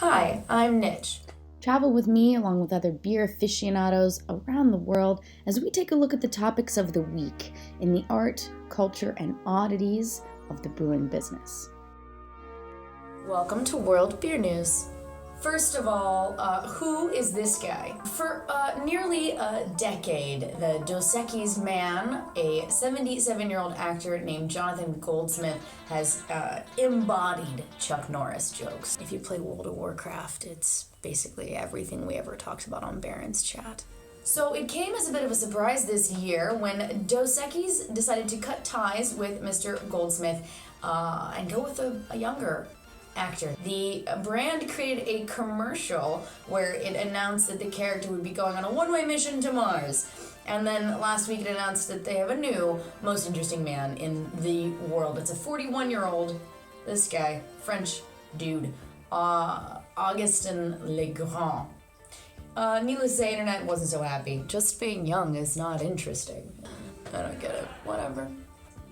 Hi, I'm Nitch. Travel with me along with other beer aficionados around the world as we take a look at the topics of the week in the art, culture, and oddities of the brewing business. Welcome to World Beer News. First of all, who is this guy? For nearly a decade, the Dos Equis man, a 77-year-old actor named Jonathan Goldsmith, has embodied Chuck Norris jokes. If you play World of Warcraft, it's basically everything we ever talked about on Baron's Chat. So it came as a bit of a surprise this year when Dos Equis decided to cut ties with Mr. Goldsmith and go with a younger actor. The brand created a commercial where it announced that the character would be going on a one-way mission to Mars. And then last week it announced that they have a new most interesting man in the world. It's a 41-year-old, this guy, French dude, Augustin Legrand. Needless to say, internet wasn't so happy. Just being young is not interesting. I don't get it. Whatever.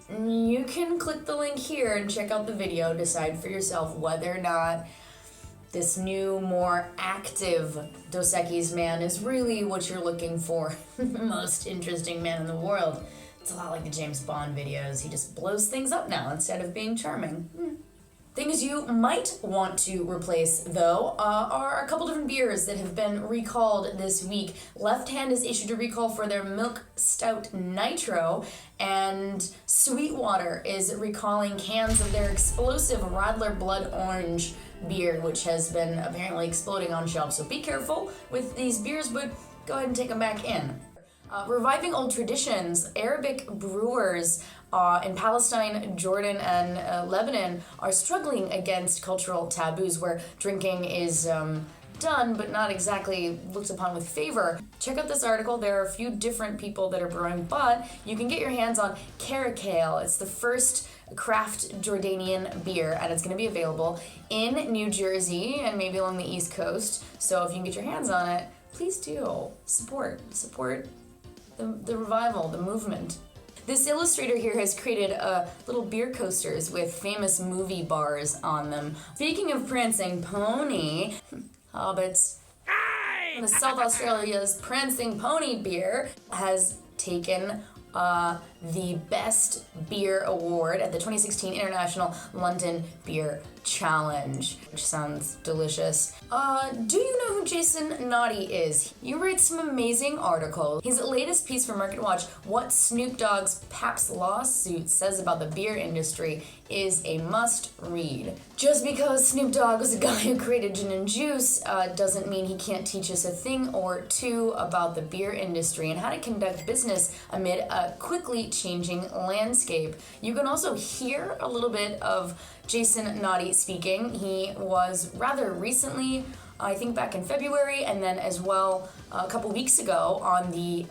You can click the link here and check out the video, decide for yourself whether or not this new, more active Dos Equis man is really what you're looking for. Most interesting man in the world. It's a lot like the James Bond videos. He just blows things up now instead of being charming. Things you might want to replace, though, are a couple different beers that have been recalled this week. Left Hand has issued a recall for their Milk Stout Nitro, and Sweetwater is recalling cans of their explosive Radler Blood Orange beer, which has been apparently exploding on shelves. So be careful with these beers, but go ahead and take them back in. Reviving old traditions, Arabic brewers in Palestine, Jordan, and Lebanon are struggling against cultural taboos where drinking is done but not exactly looked upon with favor. Check out this article. There are a few different people that are brewing, but you can get your hands on Caracal. It's the first craft Jordanian beer, and it's going to be available in New Jersey and maybe along the East Coast. So if you can get your hands on it, please do. Support the revival, the movement. This illustrator here has created little beer coasters with famous movie bars on them. Speaking of Prancing Pony, hobbits, the South Australia's Prancing Pony Beer has taken the Best Beer Award at the 2016 International London Beer Challenge, which sounds delicious. Do you know who Jason Naughty is? He writes some amazing articles. His latest piece for MarketWatch, What SnoopDog's Pabst Lawsuit Says About the Beer Industry, is a must-read. Just because Snoop Dogg was a guy who created gin and juice doesn't mean he can't teach us a thing or two about the beer industry and how to conduct business amid a quickly changing landscape. You can also hear a little bit of Jason Naughty speaking. He was rather recently, I think back in February, and then as well a couple weeks ago on the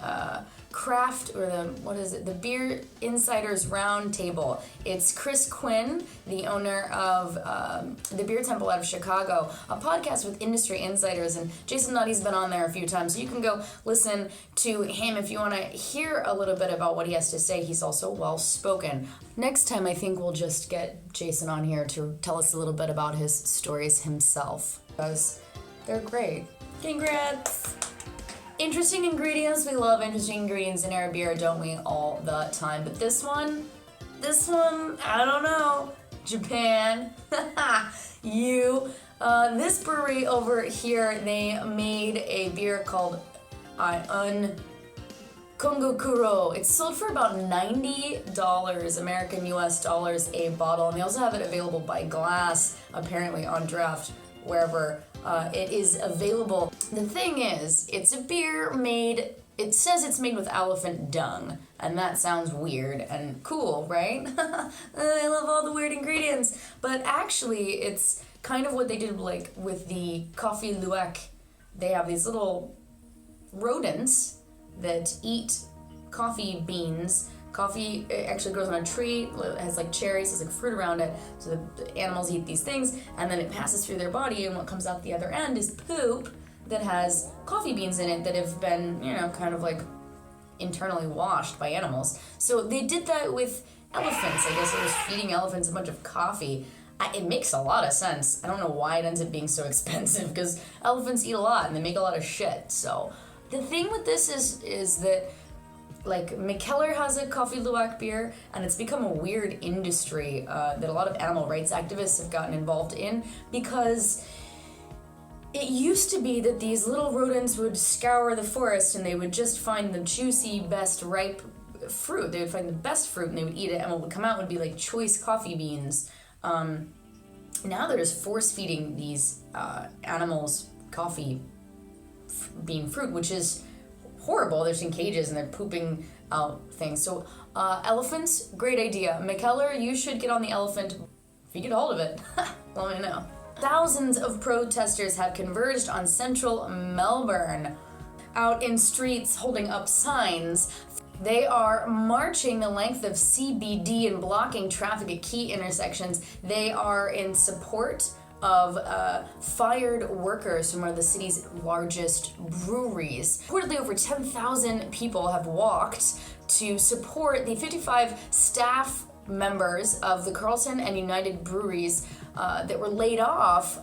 craft, or the Beer Insiders Roundtable. It's Chris Quinn, the owner of the Beer Temple out of Chicago, a podcast with industry insiders, and Jason Naughty's been on there a few times, so you can go listen to him if you want to hear a little bit about what he has to say. He's also well-spoken. Next time, I think we'll just get Jason on here to tell us a little bit about his stories himself, because they're great. Congrats! Interesting ingredients. We love interesting ingredients in our beer, don't we, all the time? But this one, I don't know. Japan. This brewery over here, they made a beer called Kongokuro. It's sold for about $90 American US dollars a bottle, and they also have it available by glass, apparently on draft, wherever it is available. The thing is, it's a beer made, it says it's made with elephant dung, and that sounds weird and cool, right? I love all the weird ingredients, but actually it's kind of what they did like with the coffee Luwak. They have these little rodents that eat coffee beans. Coffee actually grows on a tree, it has like cherries, there's like fruit around it, so the animals eat these things, and then it passes through their body, and what comes out the other end is poop that has coffee beans in it that have been, kind of like internally washed by animals. So they did that with elephants. I guess they were feeding elephants a bunch of coffee. It makes a lot of sense. I don't know why it ends up being so expensive, because elephants eat a lot and they make a lot of shit. So the thing with this is that, like, Mikkeller has a coffee Luwak beer, and it's become a weird industry that a lot of animal rights activists have gotten involved in, because it used to be that these little rodents would scour the forest and they would just find the juicy, best ripe fruit. They would find the best fruit and they would eat it, and what would come out would be like choice coffee beans. Now they're just force-feeding these animals coffee bean fruit, which is horrible. They're just in cages and they're pooping out things. So elephants, great idea. Mikkeller, you should get on the elephant. If you get a hold of it, let me know. Thousands of protesters have converged on central Melbourne, out in streets holding up signs. They are marching the length of CBD and blocking traffic at key intersections. They are in support of fired workers from one of the city's largest breweries. Reportedly, over 10,000 people have walked to support the 55 staff members of the Carlton and United breweries that were laid off.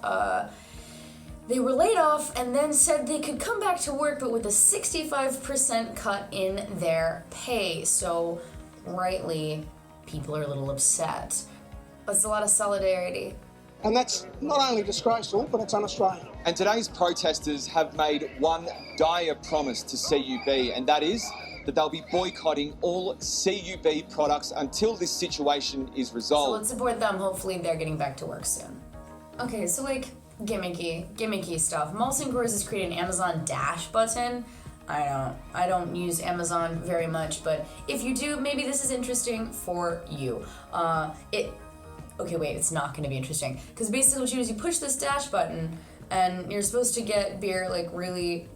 They were laid off and then said they could come back to work, but with a 65% cut in their pay. So, rightly, people are a little upset. It's a lot of solidarity. And that's not only disgraceful, but it's un-Australian. And today's protesters have made one dire promise to CUB, and that is that they'll be boycotting all CUB products until this situation is resolved. So let's support them. Hopefully they're getting back to work soon. Okay, so like gimmicky stuff. Molson Coors is creating an Amazon Dash button. I don't use Amazon very much, but if you do, maybe this is interesting for you. Okay, wait, it's not going to be interesting. Because basically what you do is you push this dash button, and you're supposed to get beer, like, really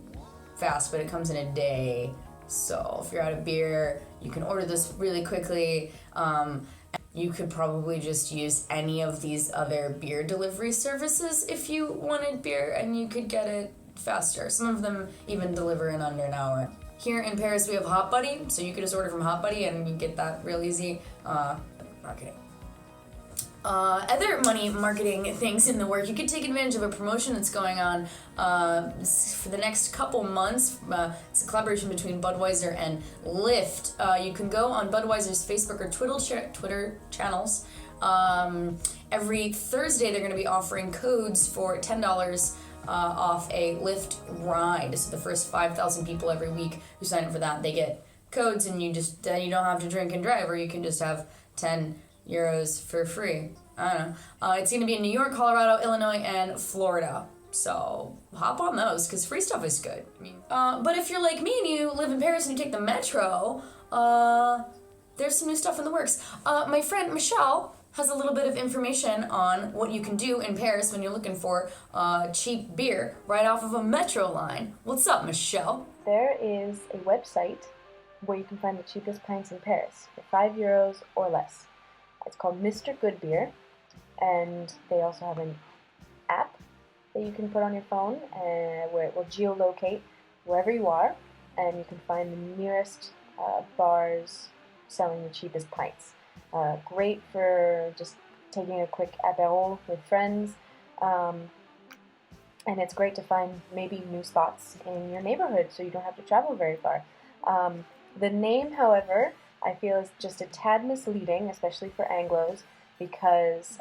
fast, but it comes in a day. So if you're out of beer, you can order this really quickly. You could probably just use any of these other beer delivery services if you wanted beer, and you could get it faster. Some of them even deliver in under an hour. Here in Paris, we have Hot Buddy, so you could just order from Hot Buddy, and you get that real easy. Not kidding. Other money marketing things in the work. You could take advantage of a promotion that's going on for the next couple months. It's a collaboration between Budweiser and Lyft. You can go on Budweiser's Facebook or Twitter channels. Every Thursday, they're going to be offering codes for $10 off a Lyft ride. So the first 5,000 people every week who sign up for that, they get codes, and you don't have to drink and drive, or you can just have 10 euros for free. I don't know. It's going to be in New York, Colorado, Illinois, and Florida. So hop on those, because free stuff is good. But if you're like me and you live in Paris and you take the metro, there's some new stuff in the works. My friend Michelle has a little bit of information on what you can do in Paris when you're looking for cheap beer right off of a metro line. What's up, Michelle? There is a website where you can find the cheapest pints in Paris for €5 or less. It's called Mr.GoodBeer, and they also have an app that you can put on your phone where it will geolocate wherever you are, and you can find the nearest bars selling the cheapest pints. Great for just taking a quick apéro with friends, and it's great to find maybe new spots in your neighborhood so you don't have to travel very far. The name, however, I feel is just a tad misleading, especially for Anglos, because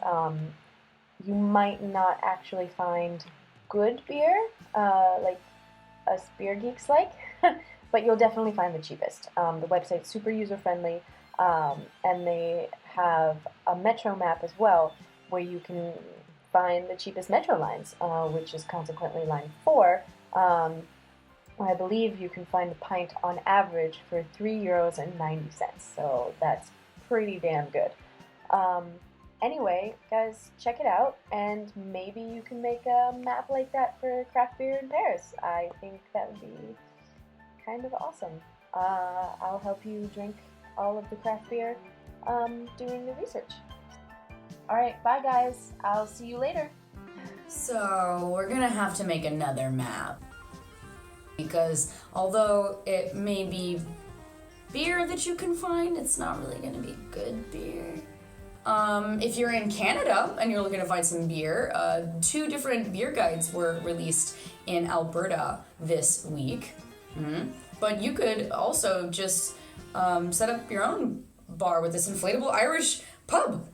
you might not actually find good beer, like us beer geeks like, but you'll definitely find the cheapest. The website's super user-friendly, and they have a metro map as well, where you can find the cheapest metro lines, which is consequently line 4. I believe you can find a pint on average for €3.90, so that's pretty damn good. Anyway, guys, check it out, and maybe you can make a map like that for craft beer in Paris. I think that would be kind of awesome. I'll help you drink all of the craft beer doing the research. Alright, bye guys. I'll see you later. So, we're gonna have to make another map. Because although it may be beer that you can find, it's not really going to be good beer. If you're in Canada and you're looking to find some beer, 2 different beer guides were released in Alberta this week. But you could also just set up your own bar with this inflatable Irish pub.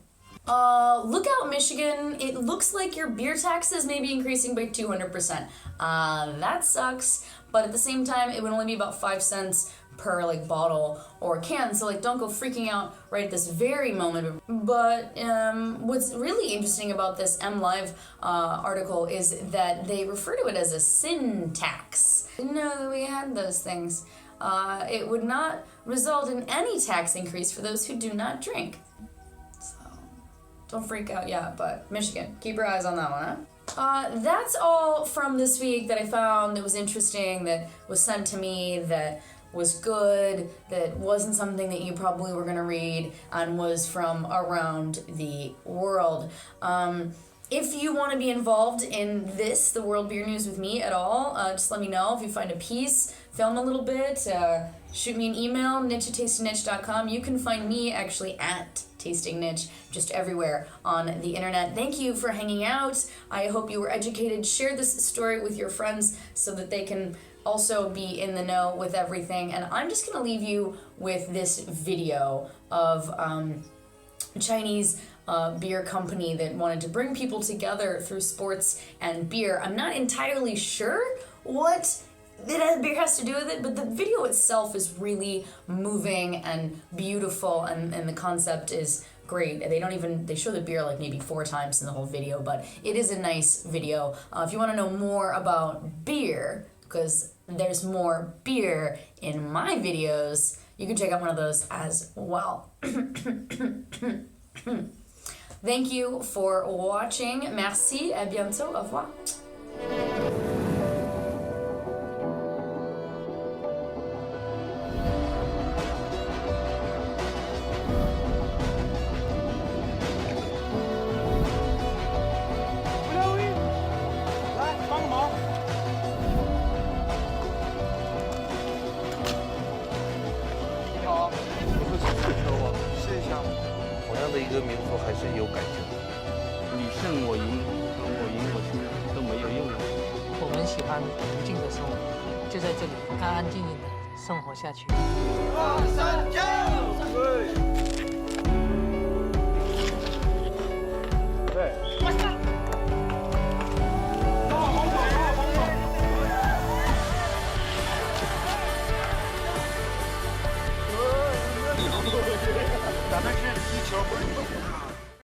Look out, Michigan. It looks like your beer taxes may be increasing by 200%. That sucks, but at the same time, it would only be about 5 cents per like bottle or can, so like don't go freaking out right at this very moment. But what's really interesting about this MLive article is that they refer to it as a sin tax. Didn't know that we had those things. It would not result in any tax increase for those who do not drink. So don't freak out yet, but Michigan, keep your eyes on that one, huh? That's all from this week that I found that was interesting, that was sent to me, that was good, that wasn't something that you probably were gonna read, and was from around the world. If you want to be involved in this, the World Beer News with me at all, just let me know. If you find a piece, film a little bit, shoot me an email, nitch@tastingnitch.com. You can find me actually at Tasting Nitch, just everywhere on the internet. Thank you for hanging out. I hope you were educated. Share this story with your friends so that they can also be in the know with everything. And I'm just gonna leave you with this video of a Chinese beer company that wanted to bring people together through sports and beer. I'm not entirely sure what beer has to do with it, but the video itself is really moving and beautiful, and the concept is great. They show the beer like maybe 4 times in the whole video, but it is a nice video. If you want to know more about beer, because there's more beer in my videos, you can check out one of those as well. Thank you for watching. Merci, à bientôt, au revoir.平静的生活，就在这里安安静静的生活下去。2、3、9！